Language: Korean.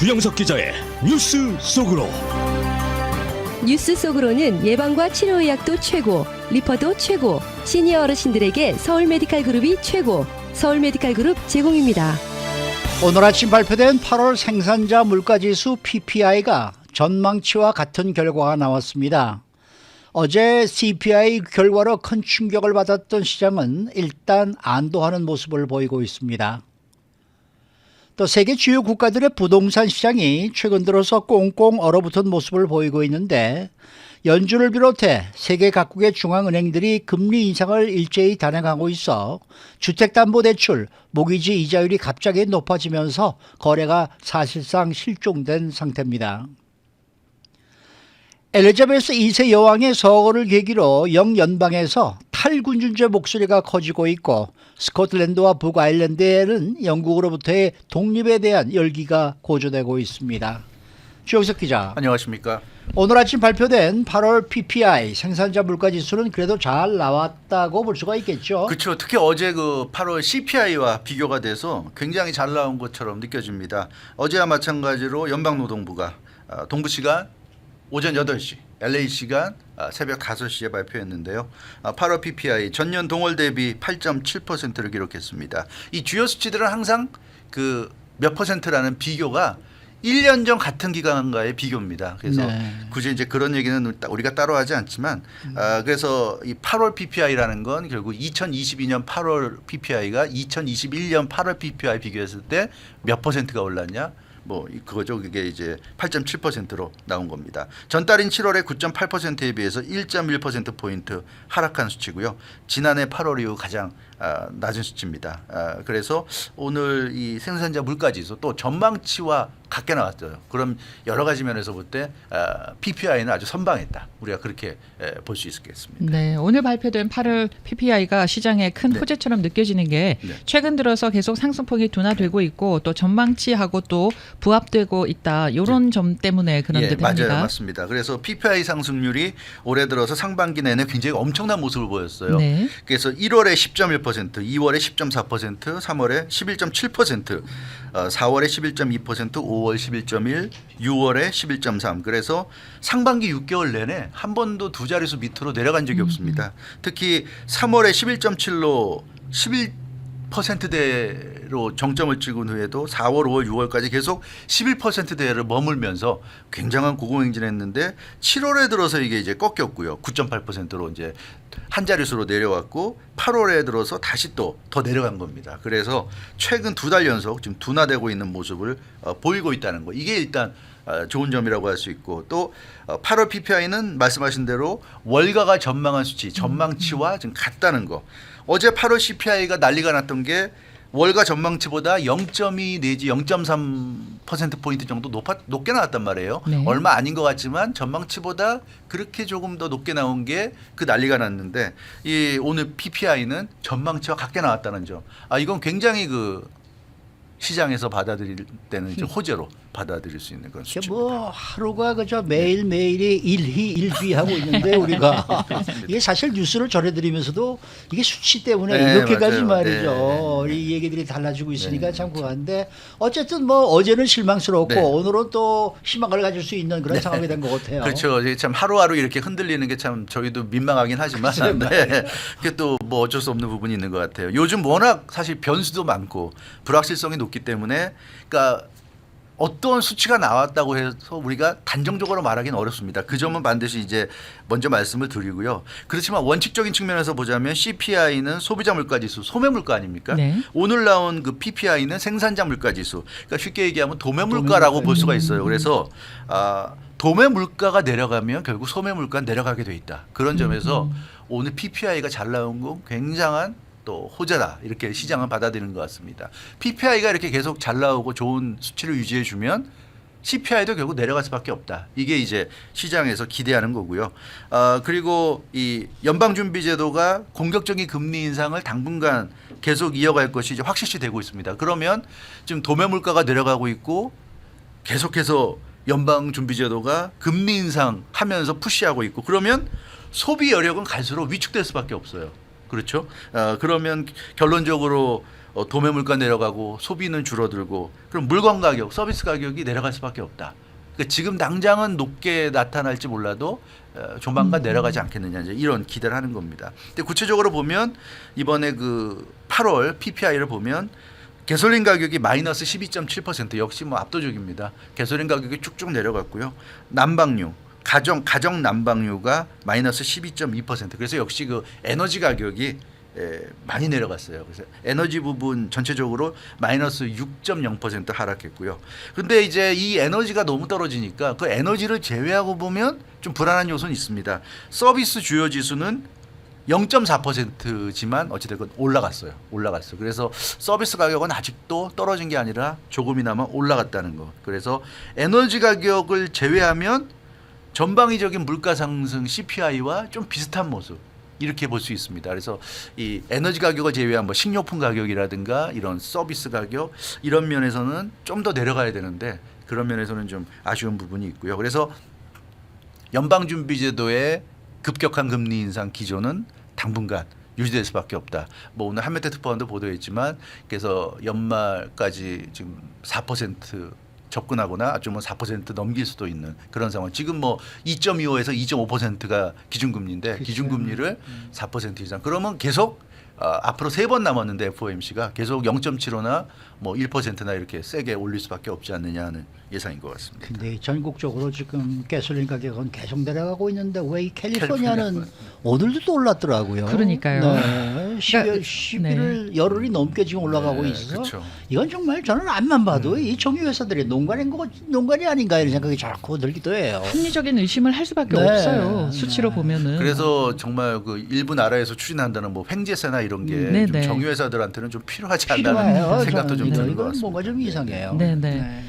주영석 기자의 뉴스 속으로. 뉴스 속으로는 예방과 치료 의학도 최고, 리퍼도 최고, 시니어 어르신들에게 서울 메디칼 그룹이 최고, 서울 메디칼 그룹 제공입니다. 오늘 아침 발표된 8월 생산자 물가지수 PPI가 전망치와 같은 결과가 나왔습니다. 어제 CPI 결과로 큰 충격을 받았던 시장은 일단 안도하는 모습을 보이고 있습니다. 또 세계 주요 국가들의 부동산 시장이 최근 들어서 꽁꽁 얼어붙은 모습을 보이고 있는데, 연준을 비롯해 세계 각국의 중앙은행들이 금리 인상을 일제히 단행하고 있어 주택담보대출, 모기지 이자율이 갑자기 높아지면서 거래가 사실상 실종된 상태입니다. 엘리자베스 2세 여왕의 서거를 계기로 영연방에서 탈군주제 목소리가 커지고 있고, 스코틀랜드와 북아일랜드에는 영국으로부터의 독립에 대한 열기가 고조되고 있습니다. 주영석 기자, 안녕하십니까. 오늘 아침 발표된 8월 PPI 생산자 물가지수는 그래도 잘 나왔다고 볼 수가 있겠죠. 그렇죠. 특히 어제 그 8월 CPI와 비교가 돼서 굉장히 잘 나온 것처럼 느껴집니다. 어제와 마찬가지로 연방노동부가 동부 시간 오전 8시, LA 시간 새벽 5시에 발표했는데요. 8월 PPI 전년 동월 대비 8.7%를 기록했습니다. 이 주요 수치들은 항상 그 몇 퍼센트라는 비교가 1년 전 같은 기간과의 비교입니다. 그래서 굳이 이제 그런 얘기는 우리가 따로 하지 않지만, 그래서 이 8월 PPI라는 건 결국 2022년 8월 PPI가 2021년 8월 PPI 비교했을 때 몇 퍼센트가 올랐냐? 뭐 그거죠. 그게 이제 8.7%로 나온 겁니다. 전달인 7월에 9.8%에 비해서 1.1% 포인트 하락한 수치고요. 지난해 8월 이후 가장 낮은 수치입니다. 그래서 오늘 이 생산자 물가지수 또 전망치와 같게 나왔어요. 그럼 여러 가지 면에서 볼 때 PPI는 아주 선방했다. 우리가 그렇게 볼 수 있겠습니다. 네, 오늘 발표된 8월 PPI가 시장에 큰 호재처럼 느껴지는 게 최근 들어서 계속 상승폭이 둔화되고 있고 또 전망치하고 또 부합되고 있다. 이런 점 때문에 그런 듯 합니다. 맞아요. 맞습니다. 그래서 PPI 상승률이 올해 들어서 상반기 내내 굉장히 엄청난 모습을 보였어요. 네. 그래서 1월에 10.1%, 2월에 10.4%, 3월에 11.7%, 4월에 11.2%, 5월 11.1, 6월에 11.3. 그래서 상반기 6개월 내내 한 번도 두 자릿수 밑으로 내려간 적이 없습니다. 특히 3월에 11.7로 11%대로 정점을 찍은 후에도 4월, 5월, 6월까지 계속 11%대를 머물면서 굉장한 고공행진했는데 7월에 들어서 이게 이제 꺾였고요. 9.8%로 이제 한 자릿수로 내려왔고 8월에 들어서 다시 또 더 내려간 겁니다. 그래서 최근 두 달 연속 지금 둔화되고 있는 모습을 보이고 있다는 거. 이게 일단 좋은 점이라고 할 수 있고, 또 8월 PPI는 말씀하신 대로 월가가 전망한 수치, 전망치와 지금 같다는 거. 어제 8월 CPI가 난리가 났던 게 월가 전망치보다 0.2 내지 0.3%포인트 정도 높게 나왔단 말이에요. 네. 얼마 아닌 것 같지만 전망치보다 그렇게 조금 더 높게 나온 게 그 난리가 났는데, 이 오늘 PPI는 전망치와 같게 나왔다는 점. 이건 굉장히 그 시장에서 받아들일 때는 이제 호재로 받아들일 수 있는 그런 수치입니다. 뭐 하루가 그저 매일 매일이 일희일비하고 있는데 우리가 이게 사실 뉴스를 전해드리면서도 이게 수치 때문에 이렇게까지 맞아요. 말이죠. 이 얘기들이 달라지고 있으니까 참 그런데 어쨌든 뭐 어제는 실망스럽고 오늘은 또 희망을 가질 수 있는 그런 상황이 된 것 같아요. 그렇죠. 이게 참 하루하루 이렇게 흔들리는 게 참 저희도 민망하긴 하지만 그게 또 뭐 어쩔 수 없는 부분이 있는 것 같아요. 요즘 워낙 사실 변수도 많고 불확실성이 높기 때문에, 그러니까 어떤 수치가 나왔다고 해서 우리가 단정적으로 말하기는 어렵습니다. 그 점은 반드시 이제 먼저 말씀을 드리고요. 그렇지만 원칙적인 측면에서 보자면 CPI는 소비자 물가지수, 소매 물가 아닙니까? 네. 오늘 나온 그 PPI는 생산자 물가지수. 그러니까 쉽게 얘기하면 도매 물가라고 볼 수가 있어요. 그래서 도매 물가가 내려가면 결국 소매 물가는 내려가게 돼 있다. 그런 점에서 오늘 PPI가 잘 나온 건 굉장한 또 호재다, 이렇게 시장은 받아들이는 것 같습니다. PPI가 이렇게 계속 잘 나오고 좋은 수치를 유지해 주면 CPI도 결국 내려갈 수밖에 없다. 이게 이제 시장에서 기대하는 거고요. 그리고 이 연방준비제도가 공격적인 금리 인상을 당분간 계속 이어갈 것이 이제 확실시 되고 있습니다. 그러면 지금 도매 물가가 내려가고 있고 계속해서 연방준비제도가 금리 인상하면서 푸시하고 있고, 그러면 소비 여력은 갈수록 위축될 수밖에 없어요. 그렇죠? 그러면 결론적으로 도매 물가 내려가고 소비는 줄어들고 그럼 물건 가격, 서비스 가격이 내려갈 수밖에 없다. 그러니까 지금 당장은 높게 나타날지 몰라도 조만간 내려가지 않겠느냐 이제 이런 기대를 하는 겁니다. 근데 구체적으로 보면 이번에 그 8월 PPI를 보면 가솔린 가격이 마이너스 12.7% 역시 뭐 압도적입니다. 가솔린 가격이 쭉쭉 내려갔고요. 난방유 가정 난방유가 마이너스 12.2%. 그래서 역시 그 에너지 가격이 많이 내려갔어요. 그래서 에너지 부분 전체적으로 마이너스 6.0% 하락했고요. 근데 이제 이 에너지가 너무 떨어지니까 그 에너지를 제외하고 보면 좀 불안한 요소는 있습니다. 서비스 주요 지수는 0.4%지만 어찌됐건 올라갔어요. 그래서 서비스 가격은 아직도 떨어진 게 아니라 조금이나마 올라갔다는 거. 그래서 에너지 가격을 제외하면 전방위적인 물가 상승 CPI와 좀 비슷한 모습 이렇게 볼 수 있습니다. 그래서 이 에너지 가격을 제외한 뭐 식료품 가격이라든가 이런 서비스 가격 이런 면에서는 좀 더 내려가야 되는데 그런 면에서는 좀 아쉬운 부분이 있고요. 그래서 연방준비제도의 급격한 금리 인상 기조는 당분간 유지될 수밖에 없다. 뭐 오늘 한메트 특파원도 보도했지만 그래서 연말까지 지금 4% 접근하거나 좀 4% 넘길 수도 있는 그런 상황. 지금 뭐 2.25에서 2.5%가 기준금리인데 그렇죠. 기준금리를 4% 이상. 그러면 계속 앞으로 3번 남았는데 FOMC가 계속 0.75나 뭐 1%나 이렇게 세게 올릴 수밖에 없지 않느냐 하는 예상인 것 같습니다. 근데 전국적으로 지금 가솔린 가격은 계속 내려가고 있는데 왜 이 캘리포니아는 오늘도 또 올랐더라고요. 그러니까요. 네. 11일 열흘이 넘게 지금 올라가고 네, 있어서 그렇죠. 이건 정말 저는 앞만 봐도 이 정유회사들이 농간이 아닌가 이런 생각이 자꾸 들기도 해요. 합리적인 의심을 할 수밖에 네. 없어요. 수치로 보면은. 그래서 정말 그 일부 나라에서 추진한다는 뭐 횡재세나 이런 게 네, 좀 네. 정유회사들한테는 좀 필요하지 필요해요. 않다는 생각도 좀 저는 드는 것 이건 같습니다. 뭔가 좀 이상해요. 네, 네.